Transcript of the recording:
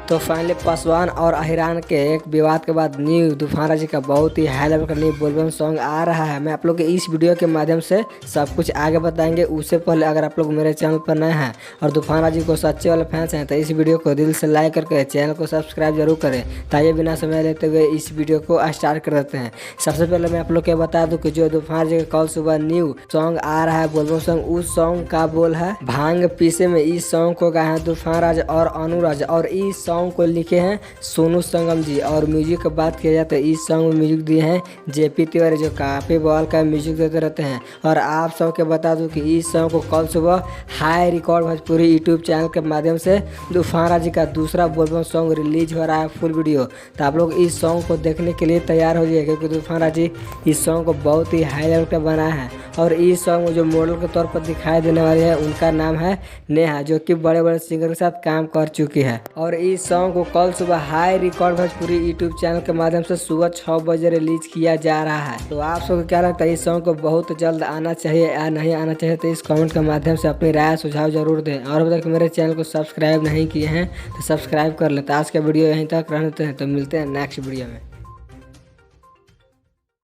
तो फाइनली पासवान और अहिरान के एक विवाद के बाद न्यू तूफान राजी का बहुत ही हाई लेवल का न्यू बोलबम सॉन्ग आ रहा है। मैं आप लोग के इस वीडियो के माध्यम से सब कुछ आगे बताएंगे। उससे पहले अगर आप लोग मेरे चैनल पर नए हैं और तूफान राजी को सच्चे वाले फैंस हैं तो इस वीडियो को दिल से लाइक करके चैनल को सब्सक्राइब जरूर करें। ताइए बिना समय लेते हुए इस वीडियो को स्टार्ट कर देते हैं। सबसे पहले मैं आप लोग को बता दूं कि जो तूफान राजी का कल सुबह न्यू सॉन्ग आ रहा है बोलबम सॉन्ग, उस सॉन्ग का बोल है भांग पीसे में। इस सॉन्ग को गाए हैं तूफान राज और अनुराज और इस सॉन्ग को लिखे हैं सोनू संगम जी। और म्यूजिक की बात किया जाए तो इस सॉन्ग में म्यूजिक दिए हैं जेपी तिवारी, जो काफ़ी बवाल का म्यूजिक देते रहते हैं। और आप सबके बता दूं कि इस सॉन्ग को कल सुबह हाई रिकॉर्ड भोजपुरी यूट्यूब चैनल के माध्यम से तूफान राजी का दूसरा बोलबम सॉन्ग रिलीज हो रहा है फुल वीडियो। तो आप लोग इस सॉन्ग को देखने के लिए तैयार हो जाइए, क्योंकि तूफान राजी इस सॉन्ग को बहुत ही हाई लेवल का बनाया है। और इस सॉन्ग में जो मॉडल के तौर पर दिखाई देने वाली है उनका नाम है नेहा, जो कि बड़े बड़े सिंगर के साथ काम कर चुकी है। और इस सॉन्ग को कल सुबह हाई रिकॉर्ड भोजपुरी यूट्यूब चैनल के माध्यम से सुबह 6 बजे रिलीज किया जा रहा है। तो आप सबको क्या लगता है, इस सॉन्ग को बहुत जल्द आना चाहिए या नहीं आना चाहिए? तो इस कमेंट के माध्यम से अपनी राय सुझाव जरूर दें। और अभी तक मेरे चैनल को सब्सक्राइब नहीं किए हैं तो सब्सक्राइब कर लेते। आज का वीडियो यहीं तक रहने देते हैं, तो मिलते हैं नेक्स्ट वीडियो में।